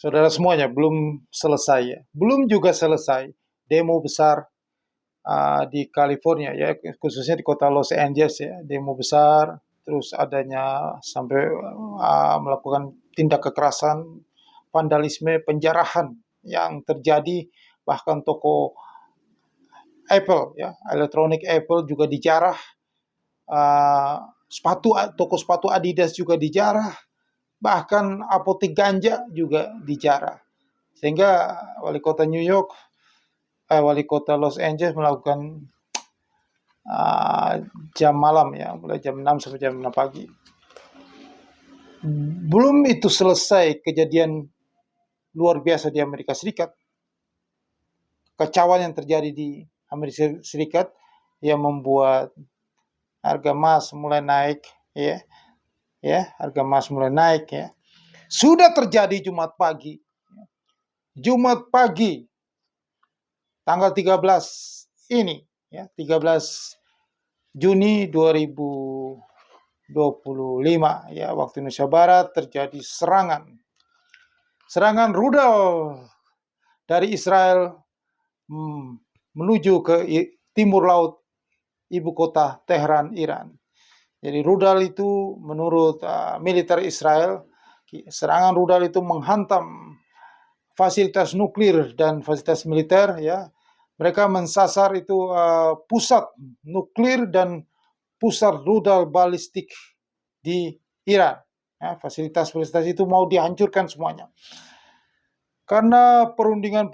Saudara semuanya, belum selesai ya. Belum juga selesai demo besar di California ya, khususnya di kota Los Angeles ya. Demo besar, terus adanya sampai melakukan tindak kekerasan, vandalisme, penjarahan yang terjadi, bahkan toko Apple ya, elektronik Apple juga dijarah, toko sepatu Adidas juga dijarah, bahkan apotek ganja juga dijarah. Sehingga wali kota Los Angeles melakukan jam malam ya, mulai jam 6 sampai jam 6 pagi. Belum itu selesai kejadian luar biasa di Amerika Serikat, kekacauan yang terjadi di Amerika Serikat yang membuat harga emas mulai naik ya, harga emas mulai naik ya. Sudah terjadi Jumat pagi tanggal 13 ini ya, 13 Juni 2025 ya, waktu Indonesia Barat, terjadi serangan rudal dari Israel menuju ke timur laut ibu kota Tehran, Iran. Jadi rudal itu menurut militer Israel, serangan rudal itu menghantam fasilitas nuklir dan fasilitas militer ya. Mereka mensasar itu pusat nuklir dan pusat rudal balistik di Iran. Ya, fasilitas-fasilitas itu mau dihancurkan semuanya. Karena perundingan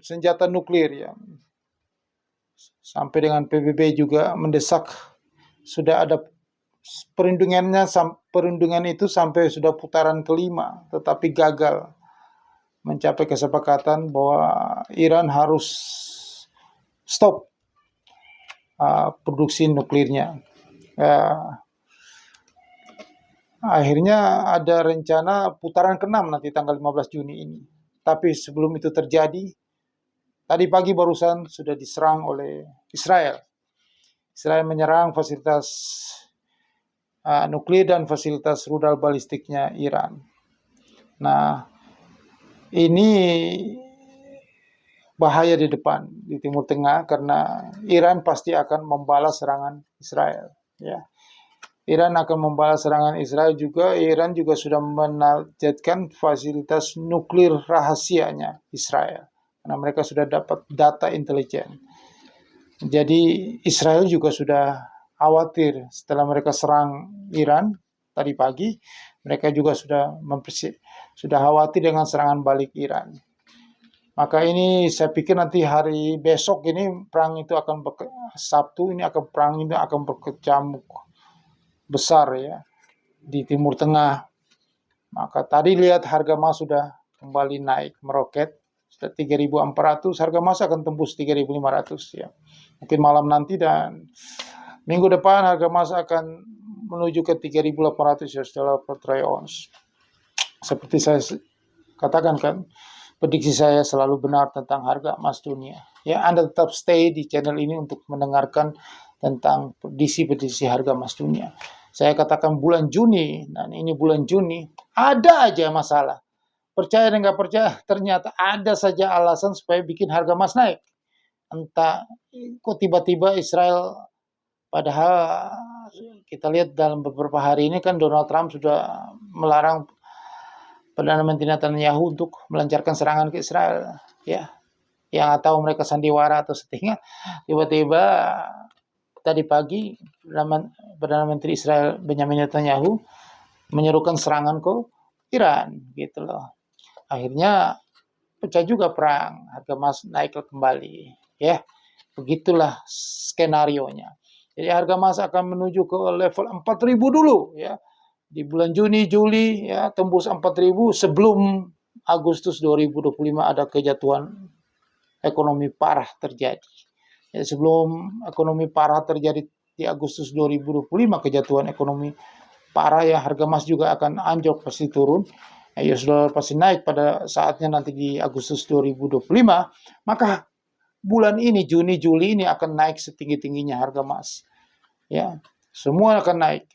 senjata nuklir ya. Sampai dengan PBB juga mendesak, sudah ada perundingan itu sampai sudah putaran kelima, tetapi gagal mencapai kesepakatan bahwa Iran harus stop produksi nuklirnya. Akhirnya ada rencana putaran ke-6 nanti tanggal 15 Juni ini. Tapi sebelum itu terjadi, tadi pagi barusan sudah diserang oleh Israel. Israel menyerang fasilitas nuklir dan fasilitas rudal balistiknya Iran. Nah, ini bahaya di depan di Timur Tengah karena Iran pasti akan membalas serangan Israel. Ya, Iran akan membalas serangan Israel juga. Iran juga sudah menargetkan fasilitas nuklir rahasianya Israel karena mereka sudah dapat data intelijen. Jadi Israel juga sudah khawatir setelah mereka serang Iran tadi pagi, mereka juga sudah khawatir dengan serangan balik Iran. Maka ini saya pikir nanti hari besok ini perang itu akan Sabtu ini perang ini akan berkecamuk besar ya di Timur Tengah. Maka tadi lihat harga emas sudah kembali naik meroket, sudah 3.400, harga emas akan tembus 3.500 ya. Mungkin malam nanti dan minggu depan harga emas akan menuju ke 3.800 US dollar per troy ounce. Seperti saya katakan kan, prediksi saya selalu benar tentang harga emas dunia. Ya, Anda tetap stay di channel ini untuk mendengarkan tentang prediksi harga emas dunia. Saya katakan bulan Juni, dan ini bulan Juni, ada aja masalah. Percaya dan nggak percaya, ternyata ada saja alasan supaya bikin harga emas naik. Entah kok tiba-tiba Israel, padahal kita lihat dalam beberapa hari ini kan Donald Trump sudah melarang Perdana Menteri Netanyahu untuk melancarkan serangan ke Israel. Ya, yang tahu mereka sandiwara atau setengah, tiba-tiba tadi pagi Perdana Menteri Israel Benjamin Netanyahu menyerukan serangan ke Iran, gitu loh. Akhirnya pecah juga perang, harga emas naik kembali, ya. Begitulah skenarionya. Jadi harga emas akan menuju ke level 4.000 dulu, ya. Di bulan Juni, Juli, ya, tembus 4.000 sebelum Agustus 2025 ada kejatuhan ekonomi parah terjadi. Ya, sebelum ekonomi parah terjadi di Agustus 2025, kejatuhan ekonomi parah ya, harga emas juga akan anjlok, pasti turun. US dollar pasti naik pada saatnya nanti di Agustus 2025. Maka bulan ini, Juni, Juli ini akan naik setinggi-tingginya harga emas. Ya, semua akan naik.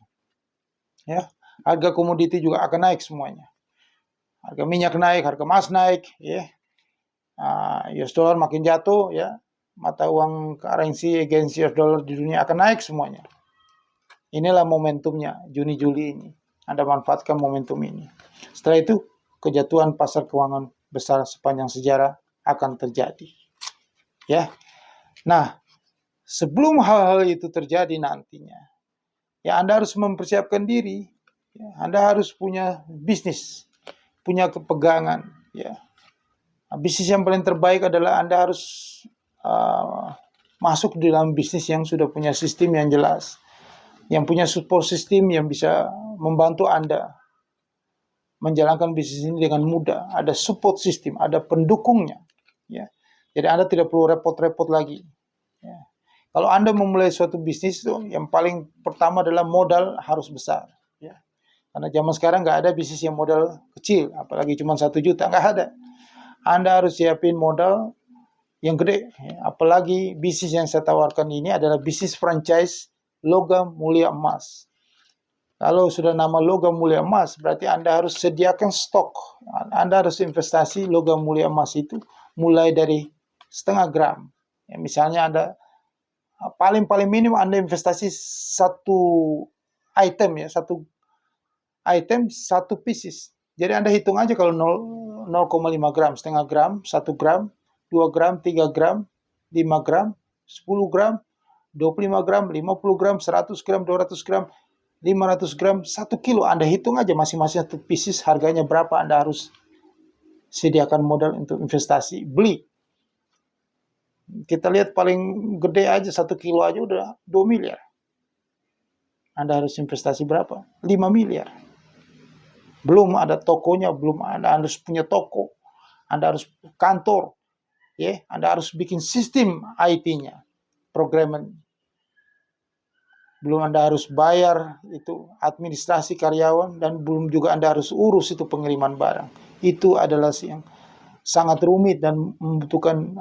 Ya, harga komoditi juga akan naik semuanya. Harga minyak naik, harga emas naik, ya. US dollar makin jatuh, ya. Mata uang currency against US dollar di dunia akan naik semuanya. Inilah momentumnya Juni-Juli ini. Anda manfaatkan momentum ini. Setelah itu, kejatuhan pasar keuangan besar sepanjang sejarah akan terjadi. Ya. Nah, sebelum hal-hal itu terjadi nantinya, ya Anda harus mempersiapkan diri. Ya, Anda harus punya bisnis, punya kepegangan. Ya. Bisnis yang paling terbaik adalah Anda harus masuk di dalam bisnis yang sudah punya sistem yang jelas, yang punya support system yang bisa membantu Anda menjalankan bisnis ini dengan mudah. Ada support system, ada pendukungnya. Ya. Jadi Anda tidak perlu repot-repot lagi. Ya. Kalau Anda memulai suatu bisnis itu, yang paling pertama adalah modal harus besar. Ya. Karena zaman sekarang nggak ada bisnis yang modal kecil, apalagi cuma 1 juta, nggak ada. Anda harus siapin modal yang gede. Ya. Apalagi bisnis yang saya tawarkan ini adalah bisnis franchise logam mulia emas. Kalau sudah nama logam mulia emas, berarti Anda harus sediakan stok. Anda harus investasi logam mulia emas itu mulai dari 0,5 gram. Ya, misalnya Anda paling minim Anda investasi satu item, ya, satu item, satu pieces. Jadi Anda hitung aja kalau 0,5 gram, 0,5 gram, 1 gram, 2 gram, 3 gram, 5 gram, 10 gram, 25 gram, 50 gram, 100 gram, 200 gram, 500 gram, 1 kilo. Anda hitung aja masing-masing satu pieces harganya berapa. Anda harus sediakan modal untuk investasi, beli. Kita lihat paling gede aja 1 kilo aja udah 2 miliar. Anda harus investasi berapa? 5 miliar. Belum ada tokonya, belum ada. Anda harus punya toko. Anda harus kantor. Ya, Anda harus bikin sistem IT-nya, programming. Belum Anda harus bayar itu administrasi karyawan, dan belum juga Anda harus urus itu pengiriman barang. Itu adalah yang sangat rumit dan membutuhkan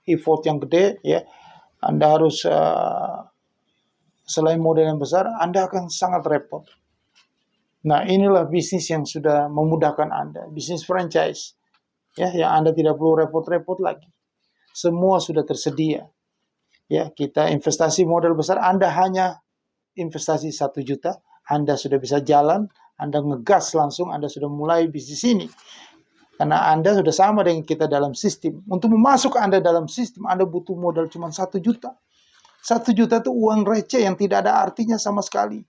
effort yang gede. Ya, Anda harus selain modal yang besar, Anda akan sangat repot. Nah, inilah bisnis yang sudah memudahkan Anda, bisnis franchise. Ya, yang Anda tidak perlu repot-repot lagi. Semua sudah tersedia. Ya, kita investasi modal besar, Anda hanya investasi 1 juta, Anda sudah bisa jalan, Anda ngegas langsung, Anda sudah mulai bisnis ini. Karena Anda sudah sama dengan kita dalam sistem. Untuk memasuk Anda dalam sistem, Anda butuh modal cuma 1 juta. 1 juta itu uang receh yang tidak ada artinya sama sekali.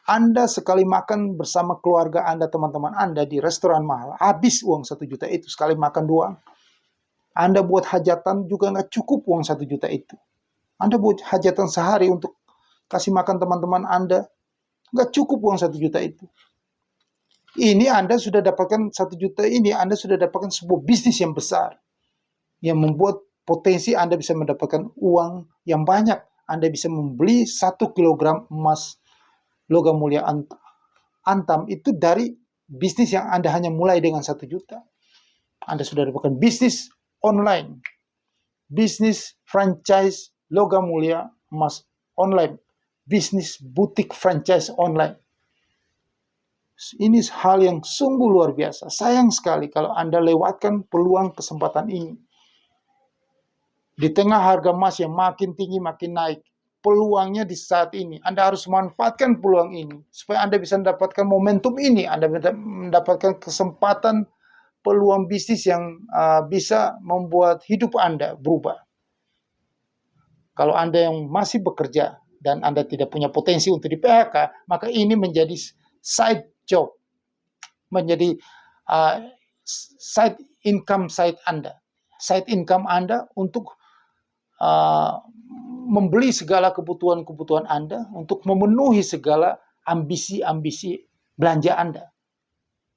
Anda sekali makan bersama keluarga Anda, teman-teman Anda di restoran mahal, habis uang 1 juta itu sekali makan doang. Anda buat hajatan juga nggak cukup uang 1 juta itu. Anda buat hajatan sehari untuk kasih makan teman-teman Anda, nggak cukup uang 1 juta itu. Ini Anda sudah dapatkan 1 juta ini, Anda sudah dapatkan sebuah bisnis yang besar, yang membuat potensi Anda bisa mendapatkan uang yang banyak. Anda bisa membeli 1 kilogram emas logam mulia antam itu dari bisnis yang Anda hanya mulai dengan 1 juta. Anda sudah dapatkan bisnis online, bisnis franchise logam mulia emas online, bisnis butik franchise online. Ini hal yang sungguh luar biasa. Sayang sekali kalau Anda lewatkan peluang kesempatan ini. Di tengah harga emas yang makin tinggi, makin naik, peluangnya di saat ini. Anda harus manfaatkan peluang ini, supaya Anda bisa mendapatkan momentum ini. Anda mendapatkan kesempatan peluang bisnis yang bisa membuat hidup Anda berubah. Kalau Anda yang masih bekerja dan Anda tidak punya potensi untuk di PHK, maka ini menjadi side job, menjadi side income Anda. Side income Anda untuk membeli segala kebutuhan-kebutuhan Anda, untuk memenuhi segala ambisi-ambisi belanja Anda.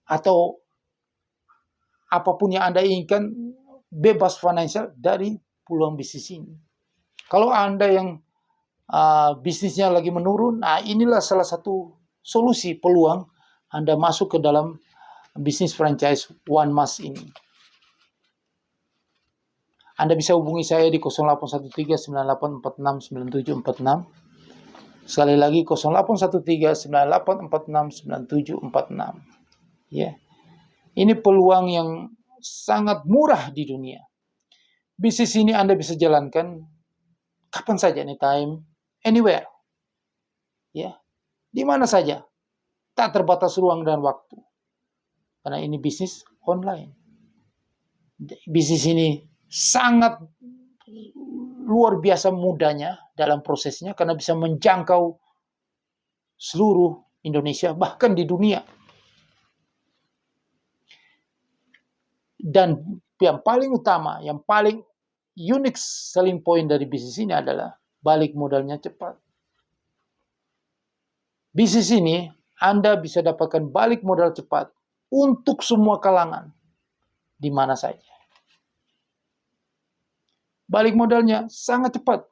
Atau apapun yang Anda inginkan, bebas finansial dari peluang bisnis ini. Kalau Anda yang bisnisnya lagi menurun, nah inilah salah satu solusi peluang Anda masuk ke dalam bisnis franchise One Mas ini. Anda bisa hubungi saya di 081398469746. Sekali lagi 081398469746. Ya. Ini peluang yang sangat murah di dunia. Bisnis ini Anda bisa jalankan kapan saja, anytime, anywhere. Ya, di mana saja. Tak terbatas ruang dan waktu. Karena ini bisnis online. Bisnis ini sangat luar biasa mudahnya dalam prosesnya karena bisa menjangkau seluruh Indonesia, bahkan di dunia. Dan yang paling utama, yang paling unik selling point dari bisnis ini adalah balik modalnya cepat. Bisnis ini Anda bisa dapatkan balik modal cepat untuk semua kalangan, di mana saja. Balik modalnya sangat cepat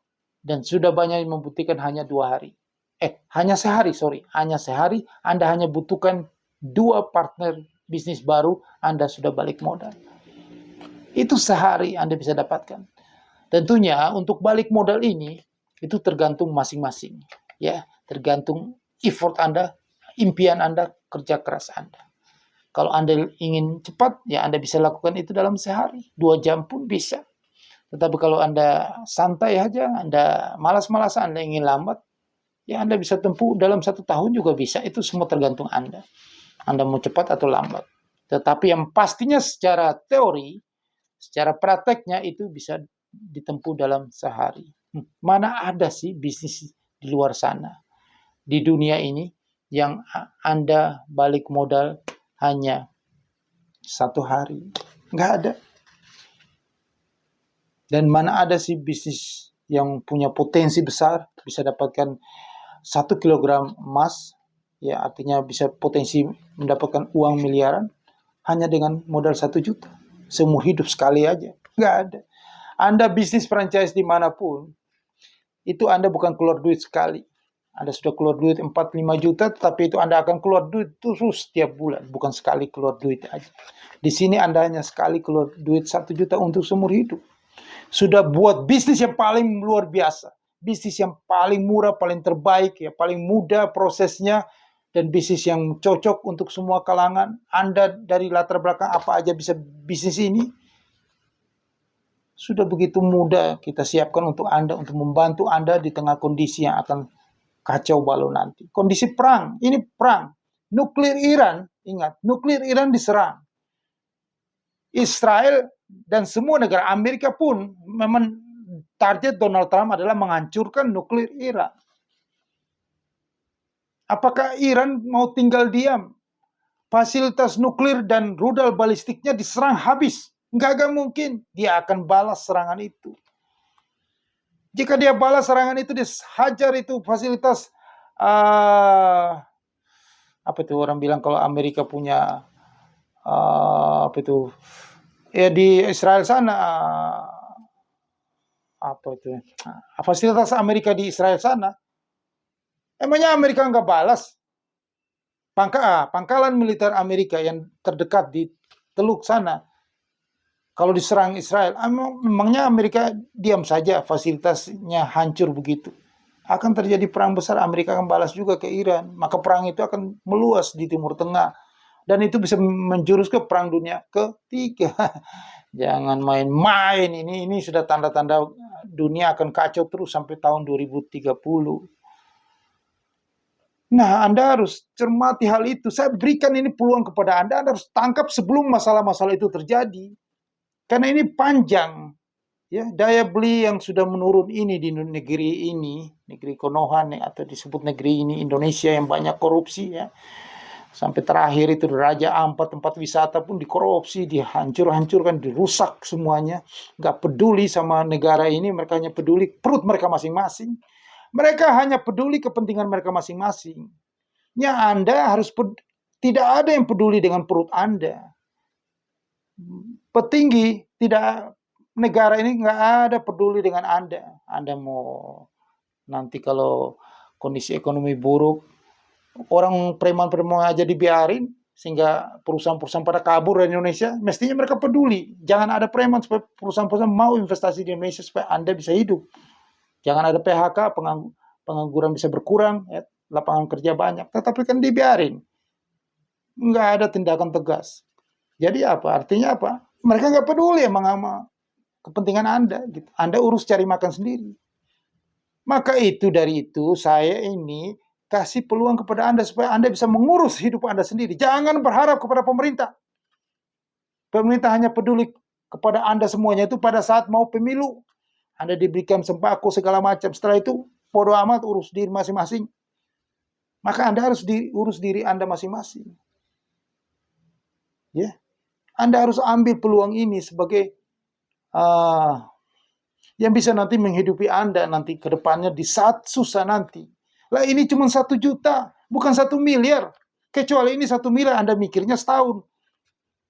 dan sudah banyak yang membuktikan hanya 2 hari. Hanya sehari Anda hanya butuhkan 2 partner bisnis baru, Anda sudah balik modal. Itu sehari Anda bisa dapatkan. Tentunya untuk balik modal ini itu tergantung masing-masing, ya, tergantung effort Anda, impian Anda, kerja keras Anda. Kalau Anda ingin cepat, ya Anda bisa lakukan itu dalam sehari, 2 jam pun bisa. Tetapi kalau Anda santai aja, Anda malas-malasan, Anda ingin lambat, ya Anda bisa tempuh dalam 1 tahun juga bisa. Itu semua tergantung Anda. Anda mau cepat atau lambat. Tetapi yang pastinya secara teori, secara prakteknya itu bisa ditempuh dalam sehari. Mana ada sih bisnis di luar sana, di dunia ini, yang Anda balik modal hanya 1 hari? Nggak ada. Dan mana ada sih bisnis yang punya potensi besar, bisa dapatkan 1 kilogram emas, ya artinya bisa potensi mendapatkan uang miliaran, hanya dengan modal 1 juta. Seumur hidup sekali aja. Nggak ada. Anda bisnis franchise dimanapun, itu Anda bukan keluar duit sekali. Anda sudah keluar duit 4-5 juta, tetapi itu Anda akan keluar duit terus setiap bulan. Bukan sekali keluar duit aja. Di sini Anda hanya sekali keluar duit 1 juta untuk seumur hidup. Sudah buat bisnis yang paling luar biasa. Bisnis yang paling murah, paling terbaik, ya paling mudah prosesnya, dan bisnis yang cocok untuk semua kalangan. Anda dari latar belakang apa aja bisa bisnis ini. Sudah begitu mudah kita siapkan untuk Anda, untuk membantu Anda di tengah kondisi yang akan kacau balau nanti. Kondisi perang, ini perang. Nuklir Iran, ingat, nuklir Iran diserang. Israel dan semua negara, Amerika pun memang target Donald Trump adalah menghancurkan nuklir Iran. Apakah Iran mau tinggal diam? Fasilitas nuklir dan rudal balistiknya diserang habis. Nggak mungkin. Dia akan balas serangan itu. Jika dia balas serangan itu, dia hajar itu fasilitas, apa itu orang bilang kalau Amerika punya, apa itu, ya di Israel sana, apa itu, fasilitas Amerika di Israel sana, emangnya Amerika nggak balas? Pangkalan militer Amerika yang terdekat di Teluk sana, kalau diserang Israel, memangnya Amerika diam saja, fasilitasnya hancur begitu? Akan terjadi perang besar, Amerika akan balas juga ke Iran. Maka perang itu akan meluas di Timur Tengah. Dan itu bisa menjurus ke perang dunia ketiga. Jangan main-main, ini sudah tanda-tanda dunia akan kacau terus sampai tahun 2030. Nah, Anda harus cermati hal itu. Saya berikan ini peluang kepada Anda harus tangkap sebelum masalah-masalah itu terjadi. Karena ini panjang. Ya, daya beli yang sudah menurun ini di negeri ini, negeri Konoha atau disebut negeri ini Indonesia yang banyak korupsi, ya. Sampai terakhir itu Raja Ampat, tempat wisata pun dikorupsi, dihancur-hancurkan, dirusak semuanya. Nggak peduli sama negara ini, mereka hanya peduli perut mereka masing-masing. Mereka hanya peduli kepentingan mereka masing-masing. Ya, Anda harus tidak ada yang peduli dengan perut Anda. Petinggi tidak, negara ini nggak ada peduli dengan Anda. Anda mau nanti kalau kondisi ekonomi buruk, orang preman-preman aja dibiarin sehingga perusahaan-perusahaan pada kabur dari Indonesia. Mestinya mereka peduli. Jangan ada preman supaya perusahaan-perusahaan mau investasi di Indonesia supaya Anda bisa hidup. Jangan ada PHK, pengangguran bisa berkurang, ya, lapangan kerja banyak. Tetapi kan dibiarin. Nggak ada tindakan tegas. Jadi apa? Artinya apa? Mereka nggak peduli emang sama kepentingan Anda. Gitu. Anda urus cari makan sendiri. Maka dari itu saya ini kasih peluang kepada Anda supaya Anda bisa mengurus hidup Anda sendiri. Jangan berharap kepada pemerintah. Pemerintah hanya peduli kepada Anda semuanya itu pada saat mau pemilu. Anda diberikan sembako segala macam. Setelah itu bodo amat urus diri masing-masing. Maka Anda harus diurus diri Anda masing-masing. Ya. Anda harus ambil peluang ini sebagai yang bisa nanti menghidupi Anda nanti ke depannya di saat susah nanti. Lah ini cuma 1 juta, bukan 1 miliar. Kecuali ini 1 miliar Anda mikirnya setahun.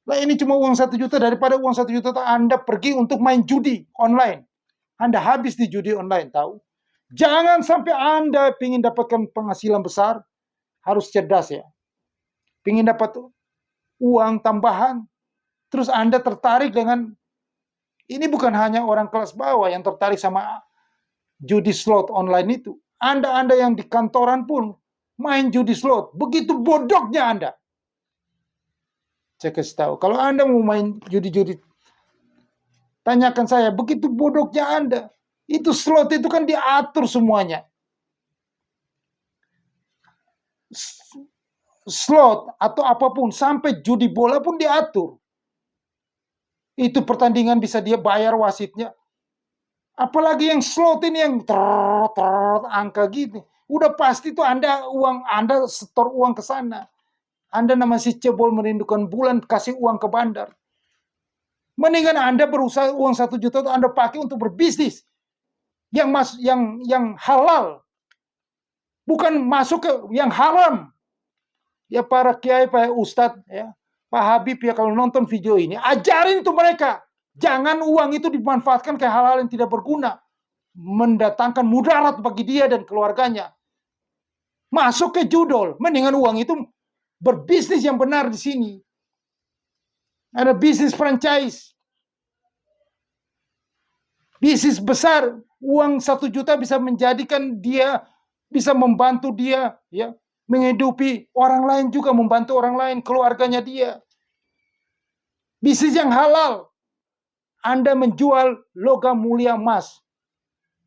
Lah ini cuma uang 1 juta, daripada uang 1 juta Anda pergi untuk main judi online. Anda habis di judi online, tahu? Jangan sampai Anda ingin dapatkan penghasilan besar, harus cerdas ya. Ingin dapat uang tambahan, terus Anda tertarik dengan, ini bukan hanya orang kelas bawah yang tertarik sama judi slot online itu. Anda yang di kantoran pun main judi slot. Begitu bodohnya Anda. Saya kasih tahu, kalau Anda mau main judi-judi, tanyakan saya, begitu bodohnya Anda. Itu slot itu kan diatur semuanya. Slot atau apapun, sampai judi bola pun diatur. Itu pertandingan bisa dia bayar wasitnya. Apalagi yang slot ini yang angka gini. Udah pasti tuh Anda setor uang ke sana. Anda nama si cebol merindukan bulan, kasih uang ke bandar. Mendingan Anda berusaha uang 1 juta itu Anda pakai untuk berbisnis. Yang halal. Bukan masuk ke yang haram. Ya para kiai, Pak Ustadz, ya, Pak Habib ya kalau nonton video ini, ajarin tuh mereka. Jangan uang itu dimanfaatkan ke hal-hal yang tidak berguna. Mendatangkan mudarat bagi dia dan keluarganya. Masuk ke judol. Mendingan uang itu berbisnis yang benar di sini. Ada bisnis franchise. Bisnis besar. Uang 1 juta bisa menjadikan dia, bisa membantu dia, ya, menghidupi orang lain juga, membantu orang lain, keluarganya dia. Bisnis yang halal. Anda menjual logam mulia emas.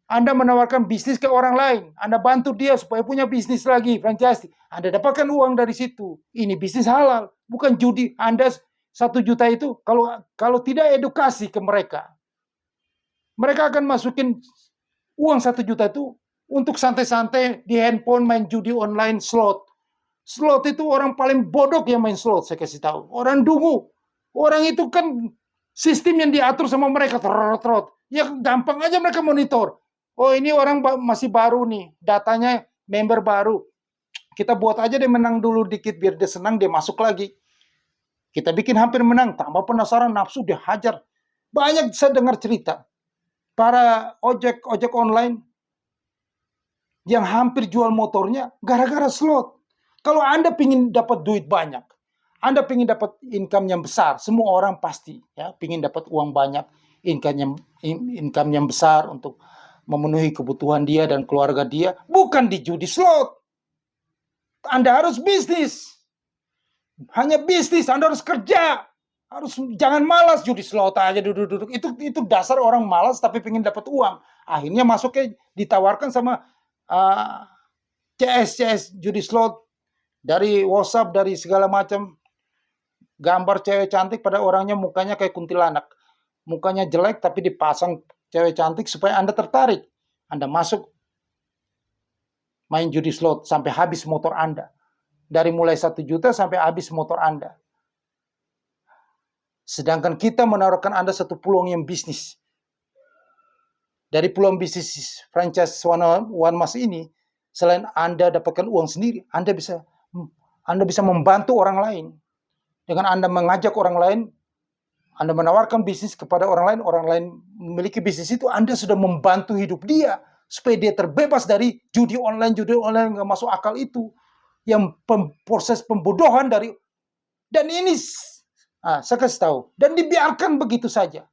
Anda menawarkan bisnis ke orang lain. Anda bantu dia supaya punya bisnis lagi, franchise. Anda dapatkan uang dari situ. Ini bisnis halal, bukan judi. Anda 1 juta itu, kalau tidak edukasi ke mereka, mereka akan masukin uang 1 juta itu untuk santai-santai di handphone main judi online slot. Slot itu orang paling bodoh yang main slot, saya kasih tahu. Orang dungu. Orang itu kan sistem yang diatur sama mereka. Ya gampang aja mereka monitor. Oh ini orang masih baru nih. Datanya member baru. Kita buat aja dia menang dulu dikit. Biar dia senang, dia masuk lagi. Kita bikin hampir menang. Tambah penasaran, nafsu, dia hajar. Banyak saya dengar cerita. Para ojek online yang hampir jual motornya gara-gara slot. Kalau Anda ingin dapat duit banyak, Anda ingin dapat income yang besar, semua orang pasti ya ingin dapat uang banyak, income yang besar untuk memenuhi kebutuhan dia dan keluarga dia, bukan di judi slot. Anda harus bisnis. Hanya bisnis, Anda harus kerja. Jangan malas judi slot aja duduk-duduk. Itu dasar orang malas tapi ingin dapat uang. Akhirnya masuknya ditawarkan sama CS judi slot, dari WhatsApp, dari segala macam, gambar cewek cantik pada orangnya mukanya kayak kuntilanak. Mukanya jelek tapi dipasang cewek cantik supaya Anda tertarik. Anda masuk main judi slot sampai habis motor Anda. Dari mulai 1 juta sampai habis motor Anda. Sedangkan kita menaruhkan Anda satu peluang yang bisnis. Dari peluang bisnis franchise One Mas ini, selain Anda dapatkan uang sendiri, Anda bisa membantu orang lain. Dengan Anda mengajak orang lain, Anda menawarkan bisnis kepada orang lain memiliki bisnis itu, Anda sudah membantu hidup dia, supaya dia terbebas dari judi online nggak masuk akal itu, yang proses pembodohan dari, dan ini, saya kasih tahu, dan dibiarkan begitu saja.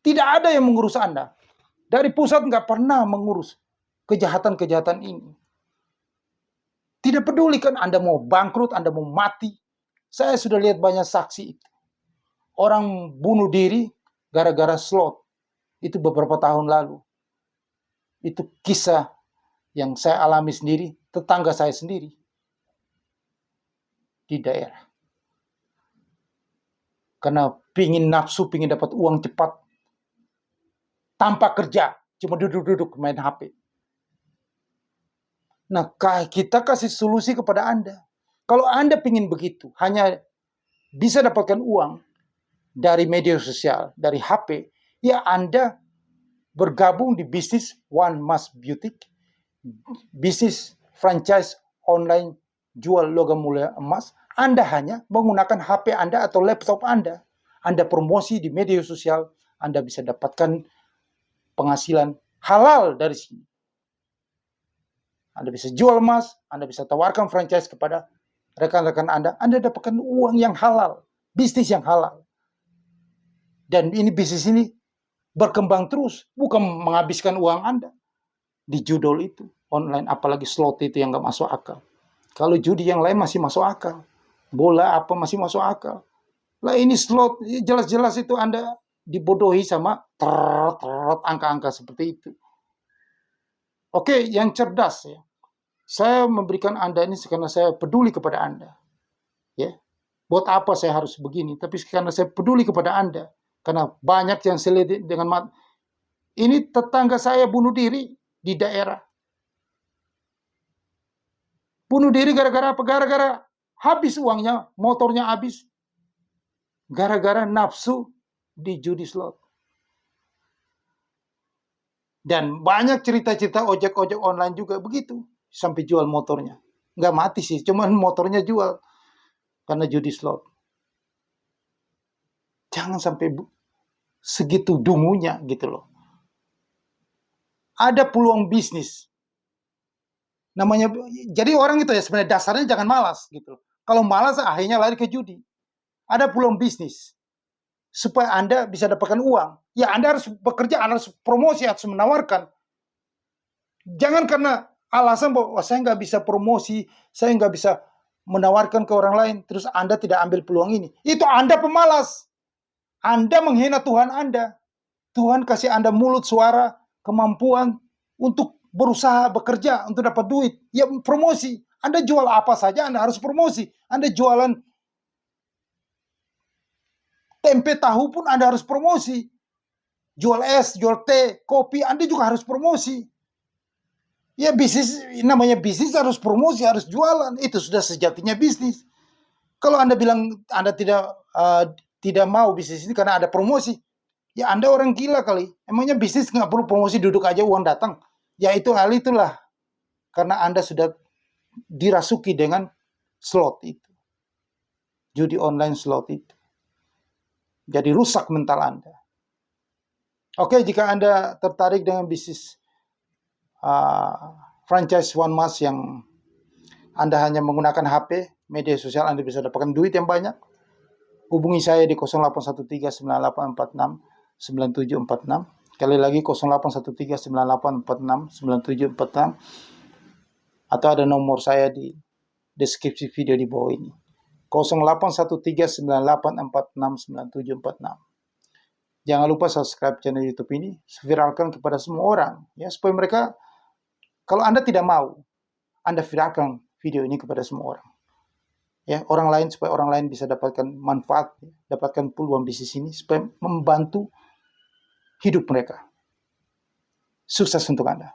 Tidak ada yang mengurus Anda. Dari pusat nggak pernah mengurus kejahatan-kejahatan ini. Tidak peduli kan Anda mau bangkrut, Anda mau mati. Saya sudah lihat banyak saksi itu. Orang bunuh diri gara-gara slot. Itu beberapa tahun lalu. Itu kisah yang saya alami sendiri, tetangga saya sendiri di daerah. Karena pingin nafsu, pingin dapat uang cepat, tanpa kerja, cuma duduk-duduk main HP. Nah, kita kasih solusi kepada Anda. Kalau Anda pingin begitu, hanya bisa dapatkan uang dari media sosial, dari HP, ya Anda bergabung di bisnis One Mas Beauty, bisnis franchise online jual logam mulia emas. Anda hanya menggunakan HP Anda atau laptop Anda. Anda promosi di media sosial, Anda bisa dapatkan penghasilan halal dari sini. Anda bisa jual emas, Anda bisa tawarkan franchise kepada rekan-rekan Anda dapatkan uang yang halal, bisnis yang halal. Dan bisnis ini berkembang terus, bukan menghabiskan uang Anda di judul itu, online, apalagi slot itu yang gak masuk akal. Kalau judi yang lain masih masuk akal, bola apa masih masuk akal. Lah ini slot, jelas-jelas itu Anda dibodohi sama angka-angka seperti itu. Oke, yang cerdas ya. Saya memberikan Anda ini karena saya peduli kepada Anda. Ya. Buat apa saya harus begini? Tapi karena saya peduli kepada Anda. Karena banyak yang saya lihat dengan ini tetangga saya bunuh diri di daerah. Bunuh diri gara-gara apa? Gara-gara habis uangnya, motornya habis. Gara-gara nafsu di judi slot. Dan banyak cerita-cerita ojek-ojek online juga begitu. Sampai jual motornya. Nggak mati sih, cuman motornya jual. Karena judi slot. Jangan sampai segitu dungunya gitu loh. Ada peluang bisnis. Namanya, jadi orang itu ya sebenarnya dasarnya jangan malas gitu loh. Kalau malas akhirnya lari ke judi. Ada peluang bisnis. Supaya Anda bisa dapatkan uang. Ya Anda harus bekerja, Anda harus promosi, harus menawarkan. Jangan karena alasan bahwa saya nggak bisa promosi, saya nggak bisa menawarkan ke orang lain, terus Anda tidak ambil peluang ini. Itu Anda pemalas. Anda menghina Tuhan Anda. Tuhan kasih Anda mulut, suara, kemampuan untuk berusaha, bekerja, untuk dapat duit. Ya promosi. Anda jual apa saja, Anda harus promosi. Anda jualan tempe tahu pun Anda harus promosi. Jual es, jual teh, kopi, Anda juga harus promosi. Ya bisnis, namanya bisnis harus promosi, harus jualan. Itu sudah sejatinya bisnis. Kalau Anda bilang Anda tidak mau bisnis ini karena ada promosi, ya Anda orang gila kali. Emangnya bisnis nggak perlu promosi, duduk aja uang datang. Ya itu hal itulah. Karena Anda sudah dirasuki dengan slot itu. Judi online slot itu. Jadi rusak mental Anda. Oke, jika Anda tertarik dengan bisnis franchise One Mas yang Anda hanya menggunakan HP, media sosial, Anda bisa dapatkan duit yang banyak, hubungi saya di 081398469746. Sekali lagi 081398469746, atau ada nomor saya di deskripsi video di bawah ini. 081398469746. Jangan lupa subscribe channel YouTube ini, viralkan kepada semua orang ya, supaya mereka, kalau Anda tidak mau, Anda viralkan video ini kepada semua orang. Ya, orang lain, supaya orang lain bisa dapatkan manfaat, dapatkan peluang bisnis ini supaya membantu hidup mereka. Sukses untuk Anda.